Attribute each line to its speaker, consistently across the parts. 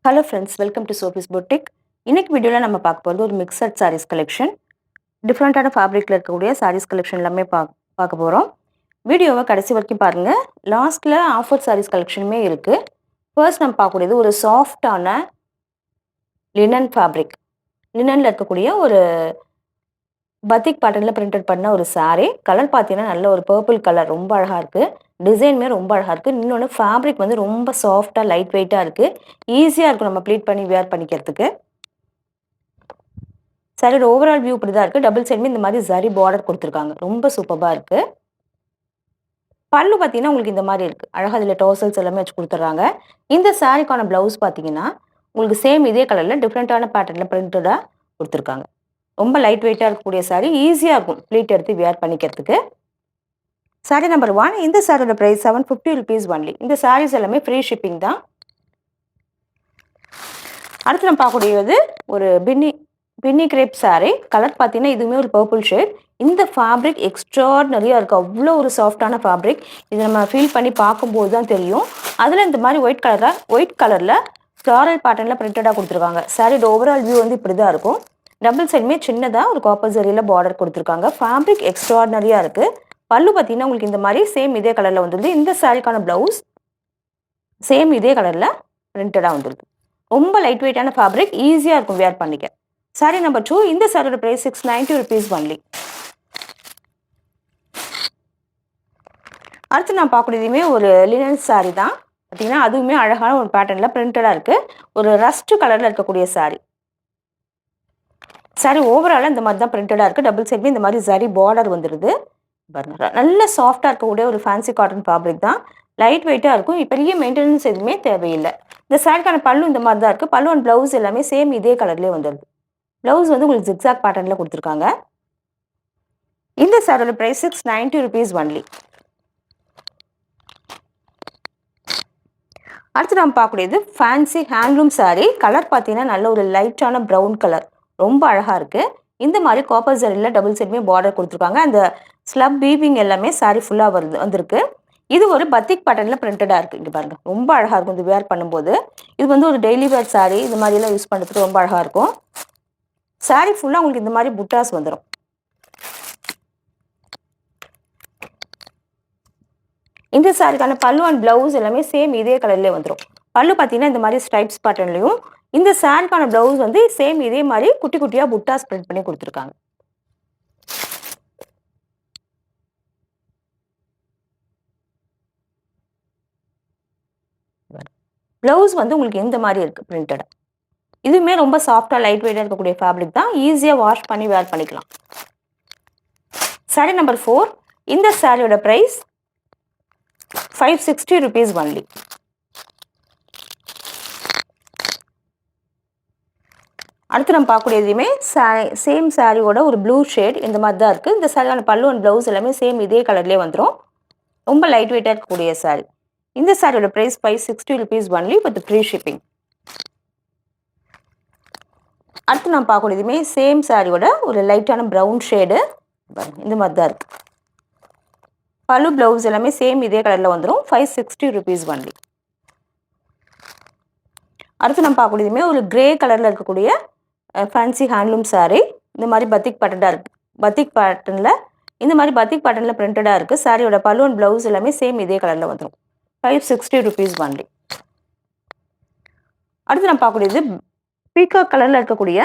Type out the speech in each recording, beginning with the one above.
Speaker 1: Hello friends, welcome to Sophie's boutique. இன்னைக்கு வீடியோவில் நம்ம பார்க்க போகிறது ஒரு மிக்சட் சாரீஸ் கலெக்ஷன். டிஃப்ரெண்ட்டான ஃபேப்ரிக்கில் இருக்கக்கூடிய சாரீஸ் கலெக்ஷன் எல்லாமே பார்க்க போகிறோம். வீடியோவை கடைசி வரைக்கும் பாருங்கள். லாஸ்ட்டில் ஆஃபர் சாரீஸ் கலெக்ஷனுமே இருக்குது. ஃபர்ஸ்ட் நம்ம பார்க்கக்கூடியது ஒரு சாஃப்டான லினன் ஃபேப்ரிக். லினனில் இருக்கக்கூடிய ஒரு பத்திக் பேட்டர்னில் பிரிண்டட் பண்ண ஒரு சாரீ. கலர் பார்த்தீங்கன்னா நல்ல ஒரு பர்பிள் கலர், ரொம்ப அழகாக இருக்குது. டிசைனுமே ரொம்ப அழகாக இருக்குது. இன்னொன்று ஃபேப்ரிக் வந்து ரொம்ப சாஃப்டாக லைட் வெயிட்டாக இருக்குது. ஈஸியாக இருக்கும் நம்ம ப்ளீட் பண்ணி வேர் பண்ணிக்கிறதுக்கு. சாரியோட ஓவரால் வியூ இப்படி தான் இருக்குது. டபுள் சைடுமே இந்த மாதிரி ஜரி பார்டர் கொடுத்துருக்காங்க. ரொம்ப சூப்பராக இருக்குது. பல்லு பார்த்தீங்கன்னா உங்களுக்கு இந்த மாதிரி இருக்குது. அழகாக இதில் டோசல்ஸ் எல்லாமே வச்சு கொடுத்துட்றாங்க. இந்த சாரிக்கான ப்ளவுஸ் பார்த்தீங்கன்னா உங்களுக்கு சேம் இதே கலரில் டிஃப்ரெண்ட்டான பேட்டர்னில் பிரிண்டடாக கொடுத்துருக்காங்க. ரொம்ப லைட் வெயிட்டாக இருக்கக்கூடிய சாரீ, ஈஸியாக இருக்கும் ப்ளீட் எடுத்து வேர் பண்ணிக்கிறதுக்கு. சாரீ நம்பர் 1. இந்த சாரியோட ப்ரைஸ் 750 rupees ஒன்லி. இந்த சாரீஸ் எல்லாமே ஃப்ரீ ஷிப்பிங் தான். அடுத்து நம்ம பார்க்கக்கூடியது ஒரு பின்னி கிரேப் சாரீ. கலர் பார்த்தீங்கன்னா இதுவுமே ஒரு பர்பிள் ஷேட். இந்த ஃபேப்ரிக் எக்ஸ்ட்ராடினரியாக இருக்குது. அவ்வளோ ஒரு சாஃப்டான ஃபேப்ரிக். இதை நம்ம ஃபீல் பண்ணி பார்க்கும்போது தான் தெரியும். அதில் இந்த மாதிரி ஒயிட் கலரில் ஃப்ளாரல் பேட்டர்னில் பிரிண்டடாக கொடுத்துருக்காங்க. சாரியோட ஓவரால் வியூ வந்து இப்படி தான் இருக்கும். டபுள் சைடுமே சின்னதாக ஒரு காப்பர் ஜரியில் பார்டர் கொடுத்துருக்காங்க. ஃபேப்ரிக் எக்ஸ்ட்ராடினரியாக இருக்குது. பல்லு பார்த்தீங்கன்னா உங்களுக்கு இந்த மாதிரி சேம் இதே கலரில் வந்துடுது. இந்த சாரிக்கான ப்ளவுஸ் சேம் இதே கலரில் பிரிண்டடாக வந்துடுது. ரொம்ப லைட் வெயிட்டான ஃபேப்ரிக், ஈஸியாக இருக்கும் வேர் பண்ணிக்க. சாரீ நம்பர் 2. இந்த சாரியோட ப்ரைஸ் 690 rupees ஒன்லி. அடுத்து நான் பார்க்கக்கூடியதுமே ஒரு லினன் சாரீ தான். பார்த்தீங்கன்னா அதுவுமே அழகான ஒரு பேட்டர்னில் பிரிண்டடாக இருக்குது. ஒரு ரஸ்ட் கலரில் இருக்கக்கூடிய சாரீ. சாரீ ஓவராலாக இந்த மாதிரி தான் பிரிண்டடாக இருக்குது. டபுள் சைடுமே இந்த மாதிரி ஜரி பார்டர் வந்துடுது. நல்ல சாஃப்டாக இருக்கக்கூடிய ஒரு ஃபேன்சி காட்டன் ஃபேப்ரிக் தான். லைட் வெயிட்டாக இருக்கும். பெரிய மெயின்டெனன்ஸ் எதுவுமே தேவையில்லை. இந்த சாரிக்கான பல்லு இந்த மாதிரி தான் இருக்குது. பல்லு அண்ட் ப்ளவுஸ் எல்லாமே சேம் இதே கலர்லேயே வந்துடுது. ப்ளவுஸ் வந்து உங்களுக்கு ஜிக்ஸாக் பேட்டர்னில் கொடுத்துருக்காங்க. இந்த சாரியோட ப்ரைஸ் 690 rupees ஒன்லி. அடுத்து நம்ம பார்க்கக்கூடியது ஃபேன்சி ஹேண்ட்லூம் சாரீ. கலர் பார்த்தீங்கன்னா நல்ல ஒரு லைட்டான ப்ரௌன் கலர், ரொம்ப அழகாக இருக்குது. இந்த மாதிரி காப்பர் ஜரியில் டபுள் சைடுமே பார்டர் கொடுத்துருக்காங்க. அந்த ஸ்லப் வீவிங் எல்லாமே சாரீ ஃபுல்லாக வந்திருக்கு. இது ஒரு பத்திக் பேட்டர்னில் பிரிண்டடாக இருக்குது. இங்கே பாருங்கள், ரொம்ப அழகாக இருக்கும் இது வேர் பண்ணும்போது. இது வந்து ஒரு டெய்லி வேர் சாரீ. இது மாதிரிலாம் யூஸ் பண்ணுறதுக்கு ரொம்ப அழகாக இருக்கும். சாரீ ஃபுல்லாக உங்களுக்கு இந்த மாதிரி புட்டாஸ் வந்துடும். இந்த சாரிக்கான பல்லு அண்ட் ப்ளவுஸ் எல்லாமே சேம் இதே கலர்லேயே வந்துடும். பல்லு பார்த்தீங்கன்னா இந்த மாதிரி ஸ்ட்ரைப்ஸ் பேட்டர்ன்லையும், இந்த சாரிக்கான ப்ளவுஸ் வந்து சேம் இதே மாதிரி குட்டி குட்டியாக புட்டாஸ் பிரிண்ட் பண்ணி கொடுத்துருக்காங்க. ப்ளவுஸ் வந்து உங்களுக்கு இந்த மாதிரி இருக்குது பிரிண்டடாக. இதுவுமே ரொம்ப சாஃப்டாக லைட் வெயிட்டாக இருக்கக்கூடிய ஃபேப்ரிக் தான். ஈஸியாக வாஷ் பண்ணி வேர் பண்ணிக்கலாம். சாரீ நம்பர் 4. இந்த சாரியோட ப்ரைஸ் 560 rupees ஒன்லி. அடுத்து நம்ம பார்க்கக்கூடியதுமே சேம் சாரியோட ஒரு ப்ளூ ஷேட் இந்த மாதிரி தான் இருக்குது. இந்த சாரியான பல்லு அண்ட் ப்ளவுஸ் எல்லாமே சேம் இதே கலர்லேயே வந்துடும். ரொம்ப லைட் வெயிட்டாக இருக்கக்கூடிய சாரீ. இந்த சாரியோட price 560 rupees only with free shipping. அடுத்து நம்ம பார்க்கக்கூடியதுமே சேம் சாரியோட ஒரு லைட்டான ப்ரௌன் ஷேடு இந்த மாதிரி தான் இருக்குது. பல்லு ப்ளவுஸ் எல்லாமே சேம் இதே கலரில் வந்துடும். 560 rupees ஒன்லி. அடுத்து நம்ம பார்க்கக்கூடியதுமே ஒரு கிரே கலரில் இருக்கக்கூடிய ஃபேன்சி ஹேண்ட்லூம் சாரீ. இந்த மாதிரி பத்திக் பேட்டர்னாக இருக்குது. பத்திக் பேட்டர்னில் இந்த மாதிரி பத்திக் பேட்டர்னில் பிரிண்டடாக இருக்குது. சாரியோட பல்லு அண்ட் ப்ளவுஸ் எல்லாமே சேம் இதே கலரில் வந்துடும். 560 rupees ஒன்லி. அடுத்து நம்ம பார்க்கக்கூடியது பீகாக் கலரில் இருக்கக்கூடிய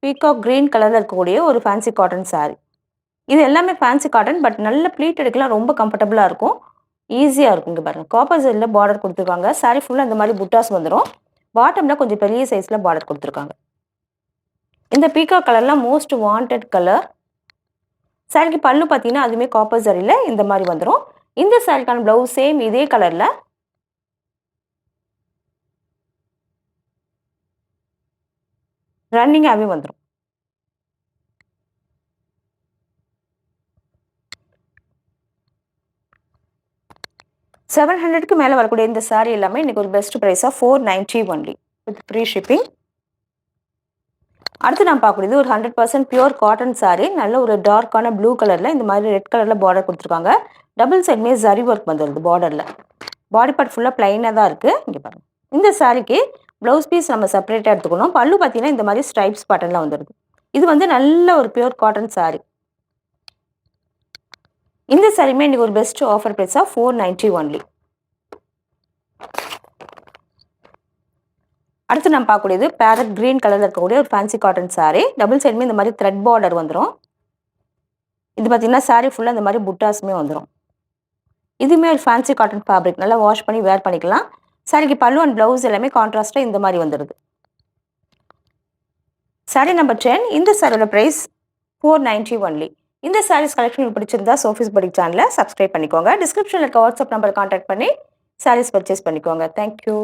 Speaker 1: பீகாக் க்ரீன் கலரில் இருக்கக்கூடிய ஒரு ஃபேன்சி காட்டன் சாரீ. இது எல்லாமே ஃபேன்சி காட்டன், பட் நல்ல ப்ளீட் எடுக்கலாம், ரொம்ப கம்ஃபர்டபுளாக இருக்கும், ஈஸியாக இருக்கும். இங்கே பாருங்கள், காப்பர் ஜரியில் பார்டர் கொடுத்துருக்காங்க. சாரீ ஃபுல்லாக இந்த மாதிரி புட்டாஸ் வந்துடும். பாட்டமில் கொஞ்சம் பெரிய சைஸில் பார்டர் கொடுத்துருக்காங்க. இந்த பீகாக் கலர்லாம் மோஸ்ட் வாண்டட் கலர். சாரிக்கு பல்லு பார்த்தீங்கன்னா அதுவுமே காப்பர் ஜரியில் இந்த மாதிரி வந்துடும். இந்த சாரிக்கான ப்ளவுஸ் சேம் இதே கலரில் ரன்னிங்காகவே வந்துடும். $700க்கு மேலே வரக்கூடிய இந்த சாரீ எல்லாமே இன்றைக்கி ஒரு பெஸ்ட் ப்ரைஸாக 490 ஒன்லி வித் ஃப்ரீ ஷிப்பிங். அடுத்து நான் பார்க்கக்கூடியது ஒரு 100% பியூர் காட்டன் சாரீ. நல்ல ஒரு டார்க்கான ப்ளூ கலரில் இந்த மாதிரி ரெட் கலரில் பார்டர் கொடுத்துருக்காங்க. டபுள் சைடுமே ஜரி ஒர்க் வந்துடுது பார்டரில். பாடி பார்ட் ஃபுல்லாக ப்ளைனாக தான் இருக்குது. இங்கே பாருங்கள், இந்த சாரீக்கு ப்ளவுஸ் பீஸ் நம்ம செப்பரேட்டாக எடுத்துக்கணும். பல்லு பார்த்தீங்கன்னா இந்த மாதிரி ஸ்ட்ரைப்ஸ் பேட்டர்னில் வந்துடுது. இது வந்து நல்ல ஒரு பியூர் காட்டன் சாரீ. இந்த சாரியுமே இன்னைக்கு ஒரு பெஸ்ட் ஆஃபர் ப்ரைஸாக 490 ஒன்லி. அடுத்து நம்ம பார்க்கக்கூடியது பேரட் கிரீன் கலரில் இருக்கக்கூடிய ஒரு ஃபேன்சி காட்டன் சாரீ. டபுள் சைடுமே இந்த மாதிரி த்ரெட் பார்டர் வந்துடும். இது பார்த்தீங்கன்னா சாரீ ஃபுல்லாக இந்த மாதிரி புட்டாஸுமே வந்துடும். இதுவுமே ஒரு ஃபேன்சி காட்டன் ஃபேப்ரிக். நல்லா வாஷ் பண்ணி வேர் பண்ணிக்கலாம். சாரிக்கு பல்லு அண்ட் ப்ளவுஸ் எல்லாமே கான்ட்ராஸ்ட்டாக இந்த மாதிரி வந்துடுது. சாரீ நம்பர் 10. இந்த சாரியோட ப்ரைஸ் 490 ஒன்லி. இந்த சாரீஸ் கலெக்ஷன் உங்களுக்கு பிடிச்சிருந்தா சோஃபிஸ் பட்டிக் சேனலை சப்ஸ்கிரைப் பண்ணிக்கோங்க. டிஸ்கிரிப்ஷனில் இருக்க வாட்ஸ்அப் நம்பர் கான்டாக்ட் பண்ணி சாரீஸ் பர்ச்சேஸ் பண்ணிக்கோங்க. தேங்க்யூ.